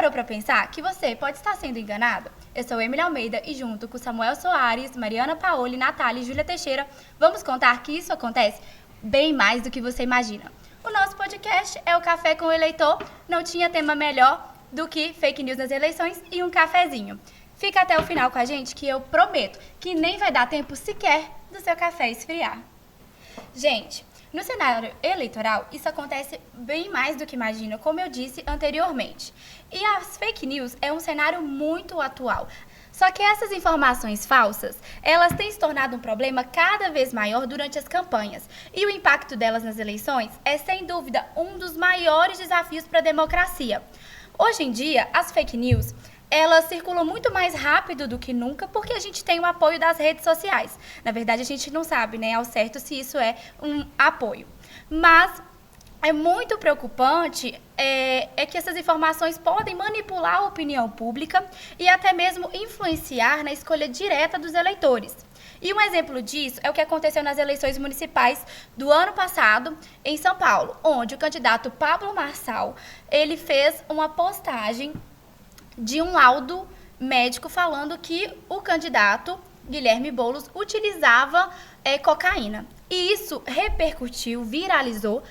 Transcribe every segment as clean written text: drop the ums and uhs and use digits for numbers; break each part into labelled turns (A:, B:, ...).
A: parou para pensar que você pode estar sendo enganado? Eu sou Emily Almeida e junto com Samuel Soares, Mariana Paoli, Natália e Júlia Teixeira, vamos contar que isso acontece bem mais do que você imagina. O nosso podcast é o Café com o Eleitor, não tinha tema melhor do que fake news nas eleições e um cafezinho. Fica até o final com a gente que eu prometo que nem vai dar tempo sequer do seu café esfriar. Gente, no cenário eleitoral, isso acontece bem mais do que imagina, como eu disse anteriormente. E as fake news é um cenário muito atual. Só que essas informações falsas, elas têm se tornado um problema cada vez maior durante as campanhas. E o impacto delas nas eleições é, sem dúvida, um dos maiores desafios para a democracia. Hoje em dia, as fake news, elas circulam muito mais rápido do que nunca porque a gente tem o apoio das redes sociais. Na verdade, a gente não sabe, né, ao certo se isso é um apoio. Mas é muito preocupante que essas informações podem manipular a opinião pública e até mesmo influenciar na escolha direta dos eleitores. E um exemplo disso é o que aconteceu nas eleições municipais do ano passado em São Paulo, onde o candidato Pablo Marçal, ele fez uma postagem de um laudo médico falando que o candidato Guilherme Boulos utilizava cocaína. E isso repercutiu, viralizou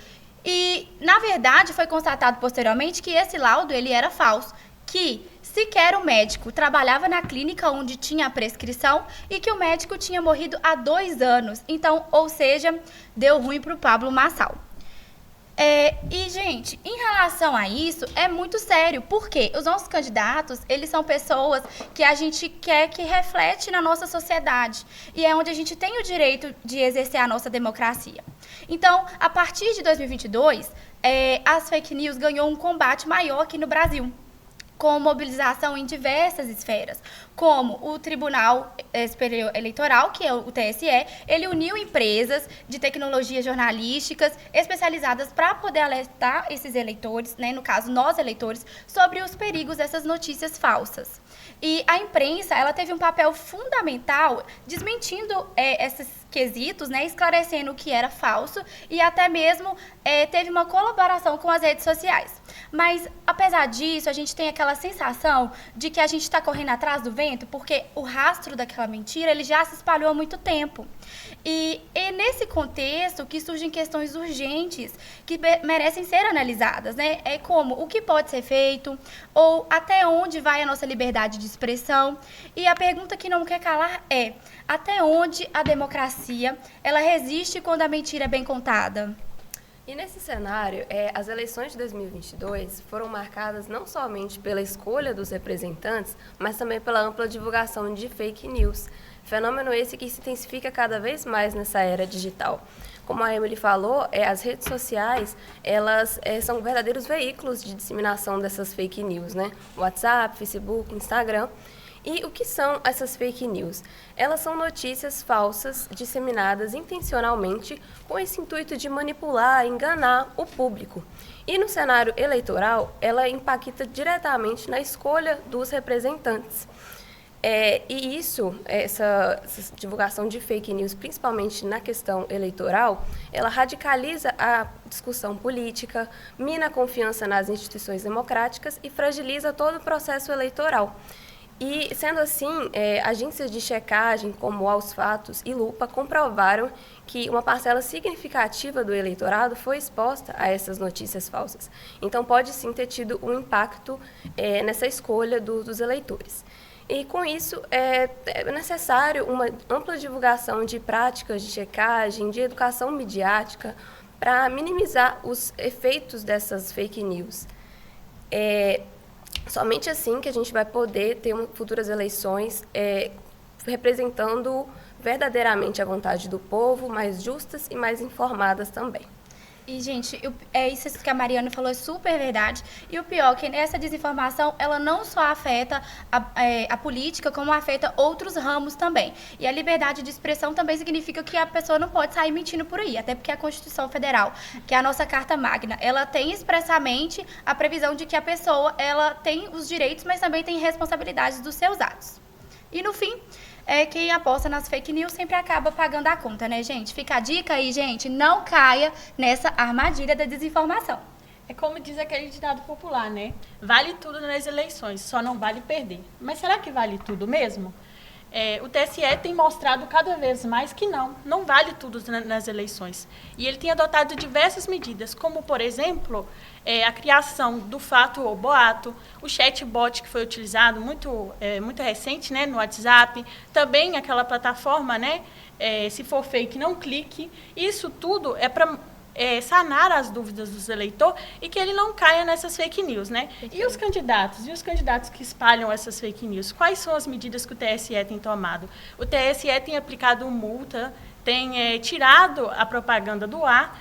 A: e, na verdade, foi constatado posteriormente que esse laudo ele era falso, que sequer o médico trabalhava na clínica onde tinha a prescrição e que o médico tinha morrido há 2 anos. Então, ou seja, deu ruim para o Pablo Marçal. Gente, em relação a isso, é muito sério, porque os nossos candidatos, eles são pessoas que a gente quer que reflete na nossa sociedade e é onde a gente tem o direito de exercer a nossa democracia. Então, a partir de 2022, as fake news ganhou um combate maior aqui no Brasil, com mobilização em diversas esferas, como o Tribunal Superior Eleitoral, que é o TSE, ele uniu empresas de tecnologias jornalísticas especializadas para poder alertar esses eleitores, né, no caso nós eleitores, sobre os perigos dessas notícias falsas. E a imprensa, ela teve um papel fundamental desmentindo esses quesitos, né, esclarecendo o que era falso e até mesmo teve uma colaboração com as redes sociais. Mas, apesar disso, a gente tem aquela sensação de que a gente está correndo atrás do vento porque o rastro daquela mentira ele já se espalhou há muito tempo. E é nesse contexto que surgem questões urgentes que merecem ser analisadas, né? É como o que pode ser feito ou até onde vai a nossa liberdade de expressão. E a pergunta que não quer calar é: até onde a democracia ela resiste quando a mentira é bem contada?
B: E nesse cenário, as eleições de 2022 foram marcadas não somente pela escolha dos representantes, mas também pela ampla divulgação de fake news. Fenômeno esse que se intensifica cada vez mais nessa era digital. Como a Emily falou, as redes sociais, elas são verdadeiros veículos de disseminação dessas fake news, né? WhatsApp, Facebook, Instagram. E o que são essas fake news? Elas são notícias falsas disseminadas intencionalmente com esse intuito de manipular, enganar o público. E no cenário eleitoral, ela impacta diretamente na escolha dos representantes. E essa divulgação de fake news, principalmente na questão eleitoral, ela radicaliza a discussão política, mina a confiança nas instituições democráticas e fragiliza todo o processo eleitoral. E, sendo assim, agências de checagem como Aos Fatos e Lupa comprovaram que uma parcela significativa do eleitorado foi exposta a essas notícias falsas. Então, pode sim ter tido um impacto nessa escolha dos eleitores. E, com isso, é necessário uma ampla divulgação de práticas de checagem, de educação midiática, para minimizar os efeitos dessas fake news. Somente assim que a gente vai poder ter futuras eleições representando verdadeiramente a vontade do povo, mais justas e mais informadas também.
A: E, gente, isso que a Mariana falou é super verdade. E o pior é que essa desinformação, ela não só afeta a política, como afeta outros ramos também. E a liberdade de expressão também significa que a pessoa não pode sair mentindo por aí. Até porque a Constituição Federal, que é a nossa Carta Magna, ela tem expressamente a previsão de que a pessoa ela tem os direitos, mas também tem responsabilidades dos seus atos. E, no fim, quem aposta nas fake news sempre acaba pagando a conta, né, gente? Fica a dica aí, gente, não caia nessa armadilha da desinformação.
C: É como diz aquele ditado popular, né? Vale tudo nas eleições, só não vale perder. Mas será que vale tudo mesmo? O TSE tem mostrado cada vez mais que não vale tudo nas eleições. E ele tem adotado diversas medidas, como, por exemplo, a criação do fato ou boato, o chatbot que foi utilizado, muito recente, né, no WhatsApp, também aquela plataforma, né, se for fake, não clique. Isso tudo é para sanar as dúvidas dos eleitores e que ele não caia nessas fake news, né? E os candidatos que espalham essas fake news? Quais são as medidas que o TSE tem tomado? O TSE tem aplicado multa, tem tirado a propaganda do ar,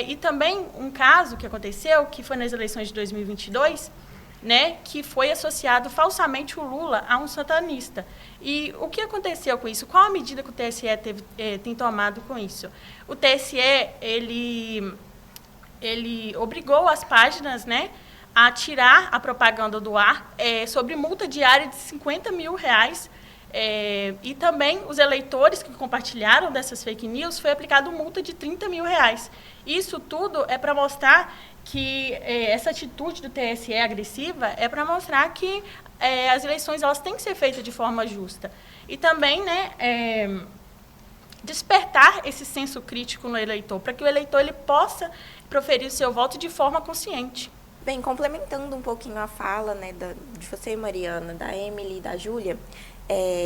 C: e também um caso que aconteceu, que foi nas eleições de 2022, né, que foi associado falsamente o Lula a um santanista. E o que aconteceu com isso? Qual a medida que o TSE tem tomado com isso? O TSE, ele obrigou as páginas, né, a tirar a propaganda do ar sobre multa diária de R$50 mil. E também os eleitores que compartilharam dessas fake news foi aplicado multa de R$30 mil. Isso tudo é para mostrar que essa atitude do TSE agressiva é para mostrar que as eleições elas têm que ser feitas de forma justa. E também, né, despertar esse senso crítico no eleitor, para que o eleitor ele possa proferir o seu voto de forma consciente.
D: Bem, complementando um pouquinho a fala, né, de você, Mariana, da Emily e da Júlia,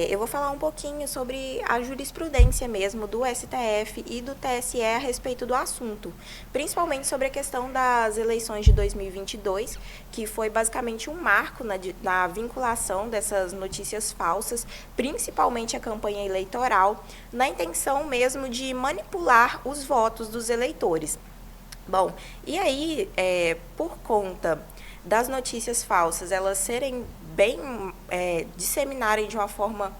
D: eu vou falar um pouquinho sobre a jurisprudência mesmo do STF e do TSE a respeito do assunto, principalmente sobre a questão das eleições de 2022, que foi basicamente um marco na vinculação dessas notícias falsas, principalmente a campanha eleitoral, na intenção mesmo de manipular os votos dos eleitores. Bom, e aí, por conta das notícias falsas, elas serem bem, disseminarem de uma forma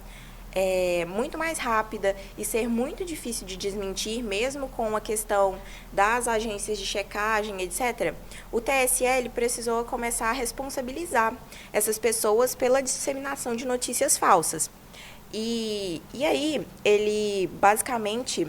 D: muito mais rápida e ser muito difícil de desmentir, mesmo com a questão das agências de checagem, etc., o TSE ele precisou começar a responsabilizar essas pessoas pela disseminação de notícias falsas. E aí, ele basicamente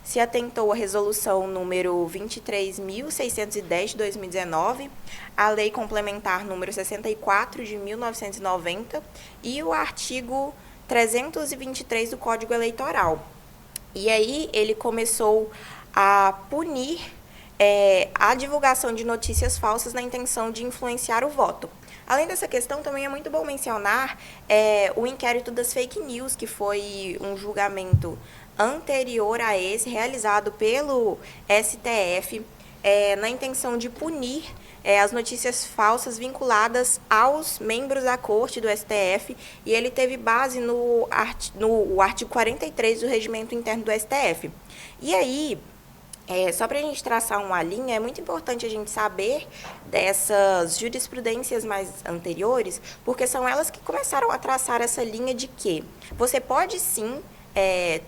D: se atentou à resolução número 23.610 de 2019, a lei complementar número 64 de 1990 e o artigo 323 do Código Eleitoral. E aí, ele começou a punir a divulgação de notícias falsas na intenção de influenciar o voto. Além dessa questão, também é muito bom mencionar o inquérito das fake news, que foi um julgamento anterior a esse, realizado pelo STF, na intenção de punir as notícias falsas vinculadas aos membros da Corte do STF, e ele teve base no artigo 43 do Regimento Interno do STF. E aí, só para a gente traçar uma linha, é muito importante a gente saber dessas jurisprudências mais anteriores, porque são elas que começaram a traçar essa linha de que você pode sim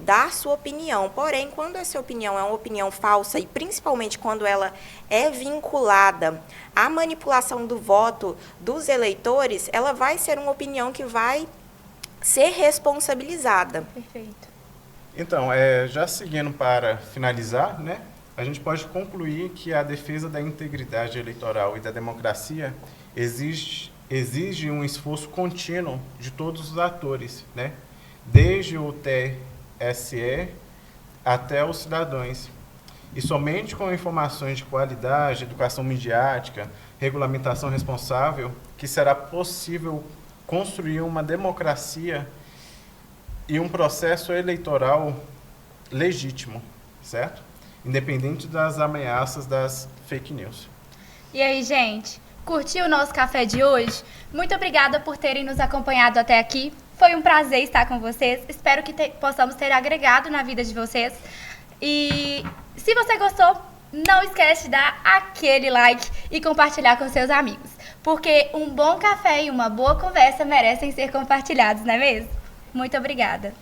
D: dar sua opinião, porém, quando essa opinião é uma opinião falsa, e principalmente quando ela é vinculada à manipulação do voto dos eleitores, ela vai ser uma opinião que vai ser responsabilizada.
A: Perfeito.
E: Então, já seguindo para finalizar, né, a gente pode concluir que a defesa da integridade eleitoral e da democracia exige um esforço contínuo de todos os atores, né, desde o TSE até os cidadãos. E somente com informações de qualidade, educação midiática, regulamentação responsável, que será possível construir uma democracia e um processo eleitoral legítimo, certo? Independente das ameaças das fake news.
A: E aí, gente? Curtiu o nosso café de hoje? Muito obrigada por terem nos acompanhado até aqui. Foi um prazer estar com vocês. Espero que possamos ter agregado na vida de vocês. E se você gostou, não esquece de dar aquele like e compartilhar com seus amigos. Porque um bom café e uma boa conversa merecem ser compartilhados, não é mesmo? Muito obrigada.